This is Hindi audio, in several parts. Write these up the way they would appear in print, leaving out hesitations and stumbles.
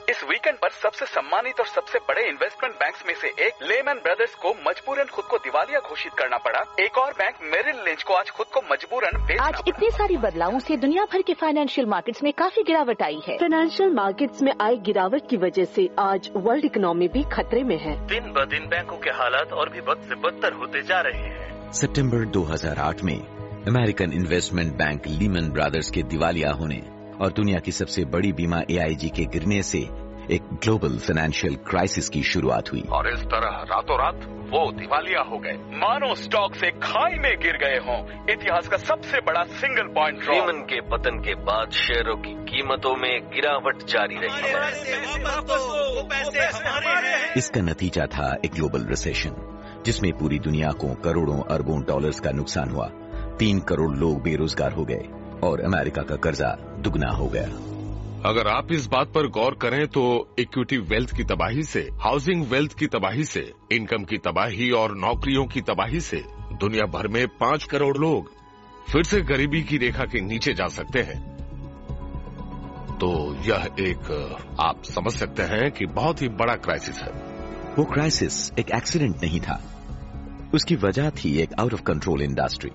इस वीकेंड पर सबसे सम्मानित और सबसे बड़े इन्वेस्टमेंट बैंक्स में से एक लेमन ब्रदर्स को मजबूरन खुद को दिवालिया घोषित करना पड़ा। एक और बैंक मेरिल लिंच को आज खुद को मजबूरन आज इतनी सारी बदलावों से दुनिया भर के फाइनेंशियल मार्केट्स में काफी गिरावट आई है। फाइनेंशियल मार्केट्स में आई गिरावट की वजह से आज वर्ल्ड इकोनॉमी भी खतरे में है। दिन ब दिन बैंकों के हालात और भी बद से बदतर होते जा रहे हैं। सितंबर 2008 में American investment bank Lehman brothers के दिवालिया होने और दुनिया की सबसे बड़ी बीमा AIG के गिरने से एक ग्लोबल फाइनेंशियल क्राइसिस की शुरुआत हुई। और इस तरह रातों रात वो दिवालिया हो गए, मानो स्टॉक से खाई में गिर गए हों। इतिहास का सबसे बड़ा सिंगल पॉइंट ड्रॉप। लीमन के पतन के बाद शेयरों की कीमतों में गिरावट जारी रही है। इसका नतीजा था एक ग्लोबल रिसेशन, जिसमें पूरी दुनिया को करोड़ों अरबों डॉलर्स का नुकसान हुआ। 3 करोड़ लोग बेरोजगार हो गए और अमेरिका का कर्जा दुगना हो गया। अगर आप इस बात पर गौर करें तो इक्विटी वेल्थ की तबाही से, हाउसिंग वेल्थ की तबाही से, इनकम की तबाही और नौकरियों की तबाही से दुनिया भर में 5 करोड़ लोग फिर से गरीबी की रेखा के नीचे जा सकते हैं। तो यह एक आप समझ सकते हैं कि बहुत ही बड़ा क्राइसिस है। वो क्राइसिस एक एक्सीडेंट नहीं था, उसकी वजह थी एक आउट ऑफ कंट्रोल इंडस्ट्री।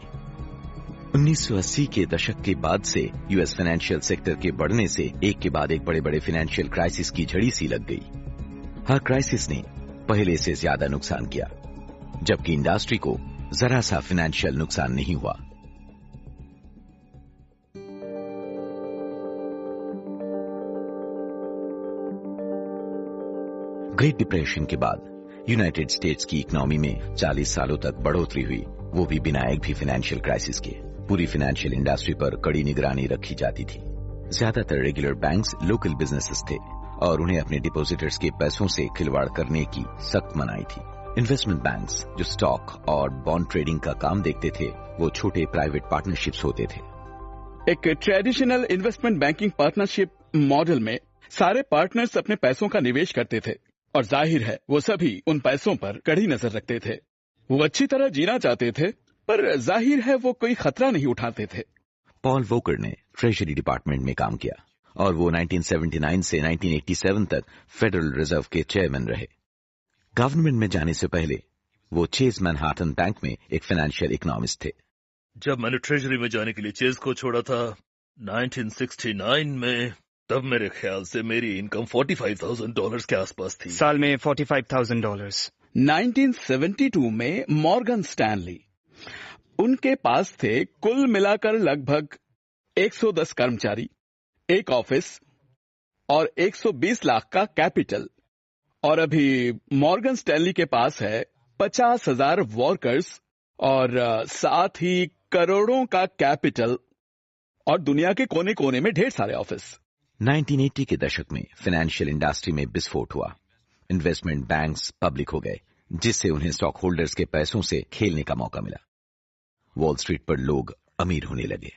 1980 के दशक के बाद से यूएस फाइनेंशियल सेक्टर के बढ़ने से एक के बाद एक बड़े बड़े फाइनेंशियल क्राइसिस की झड़ी सी लग गई। हर क्राइसिस ने पहले से ज्यादा नुकसान किया, जबकि इंडस्ट्री को जरा सा फाइनेंशियल नुकसान नहीं हुआ। ग्रेट डिप्रेशन के बाद यूनाइटेड स्टेट्स की इकोनॉमी में 40 सालों तक बढ़ोतरी हुई, वो भी बिना एक भी फाइनेंशियल क्राइसिस के। पूरी फाइनेंशियल इंडस्ट्री पर कड़ी निगरानी रखी जाती थी। ज्यादातर रेगुलर बैंक्स लोकल बिजनेसेस थे और उन्हें अपने डिपॉजिटर्स के पैसों से खिलवाड़ करने की सख्त मनाही थी। इन्वेस्टमेंट बैंक्स जो स्टॉक और बॉन्ड ट्रेडिंग का काम देखते थे, वो छोटे प्राइवेट पार्टनरशिप्स होते थे। एक traditional investment banking partnership model में सारे पार्टनर्स अपने पैसों का निवेश करते थे और जाहिर है वो सभी उन पैसों पर कड़ी नजर रखते थे। वो अच्छी तरह जीना चाहते थे, पर जाहिर है वो कोई खतरा नहीं उठाते थे। पॉल वोकर ने ट्रेजरी डिपार्टमेंट में काम किया और वो 1979 से 1987 तक फेडरल रिजर्व के चेयरमैन रहे। गवर्नमेंट में जाने से पहले वो चेज मैनहाटन बैंक में एक फाइनेंशियल इकोनॉमिस्ट थे। जब मैंने ट्रेजरी में जाने के लिए चेज को छोड़ा था 1969 में, तब मेरे ख्याल से मेरी इनकम $45,000 के आसपास थी। साल में $45,000। 1972 में मॉर्गन स्टैनली, उनके पास थे कुल मिलाकर लगभग 110 कर्मचारी, एक ऑफिस और 120 लाख का कैपिटल। और अभी मॉर्गन स्टैनली के पास है 50,000 वर्कर्स और साथ ही करोड़ों का कैपिटल और दुनिया के कोने कोने में ढेर सारे ऑफिस। 1980 के दशक में फाइनेंशियल इंडस्ट्री में विस्फोट हुआ। इन्वेस्टमेंट बैंक्स पब्लिक हो गए, जिससे उन्हें स्टॉक होल्डर्स के पैसों से खेलने का मौका मिला। वॉल स्ट्रीट पर लोग अमीर होने लगे।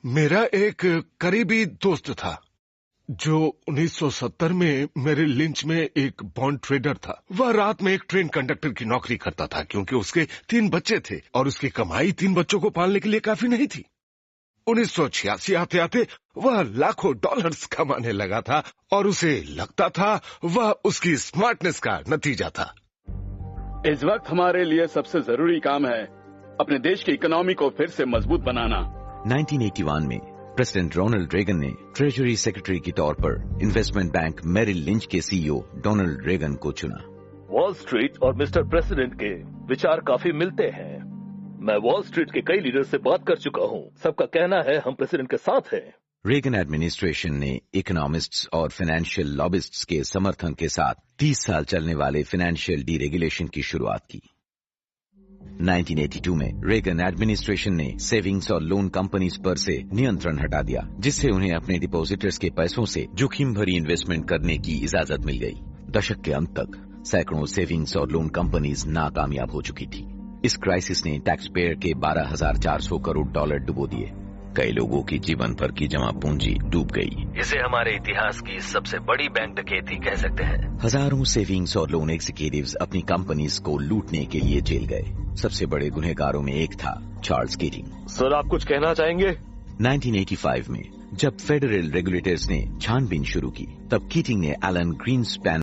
मेरा एक करीबी दोस्त था जो 1970 में मेरे लिंच में एक बॉन्ड ट्रेडर था। वह रात में एक ट्रेन कंडक्टर की नौकरी करता था क्योंकि उसके 3 बच्चे थे और उसकी कमाई 3 बच्चों को पालने के लिए काफी नहीं थी। 1986 आते आते वह लाखों डॉलर्स कमाने लगा था और उसे लगता था वह उसकी स्मार्टनेस का नतीजा था। इस वक्त हमारे लिए सबसे जरूरी काम है अपने देश की इकोनॉमी को फिर से मजबूत बनाना। 1981 में प्रेसिडेंट रोनाल्ड रेगन ने ट्रेजरी सेक्रेटरी के तौर पर इन्वेस्टमेंट बैंक मेरिल लिंच के CEO डोनाल्ड रेगन को चुना। वॉल स्ट्रीट और मिस्टर प्रेसिडेंट के विचार काफी मिलते हैं। मैं वॉल स्ट्रीट के कई लीडर से बात कर चुका हूँ, सबका कहना है हम प्रेसिडेंट के साथ हैं। रेगन एडमिनिस्ट्रेशन ने इकोनॉमिस्ट्स और फाइनेंशियल लॉबिस्ट्स के समर्थन के साथ 30 साल चलने वाले फाइनेंशियल डीरेगुलेशन की शुरुआत की। 1982 में रेगन एडमिनिस्ट्रेशन ने सेविंग्स और लोन कंपनीज पर से नियंत्रण हटा दिया, जिससे उन्हें अपने डिपॉजिटर्स के पैसों से जोखिम भरी इन्वेस्टमेंट करने की इजाजत मिल गई। दशक के अंत तक सैकड़ों सेविंग्स और लोन कंपनीज नाकामयाब हो चुकी थी। इस क्राइसिस ने टैक्स पेयर के $12,400 करोड़ डुबो दिए। कई लोगों की जीवन भर की जमा पूंजी डूब गई। इसे हमारे इतिहास की सबसे बड़ी बैंक डकैती कह सकते हैं। हजारों सेविंग्स और लोन एग्जीक्यूटिव्स अपनी कंपनीज को लूटने के लिए जेल गए। सबसे बड़े गुनहगारों में एक था चार्ल्स कीटिंग। सर, आप कुछ कहना चाहेंगे? 1985 में जब फेडरल रेगुलेटर्स ने छानबीन शुरू की, तब कीटिंग ने एलन ग्रीनस्पैन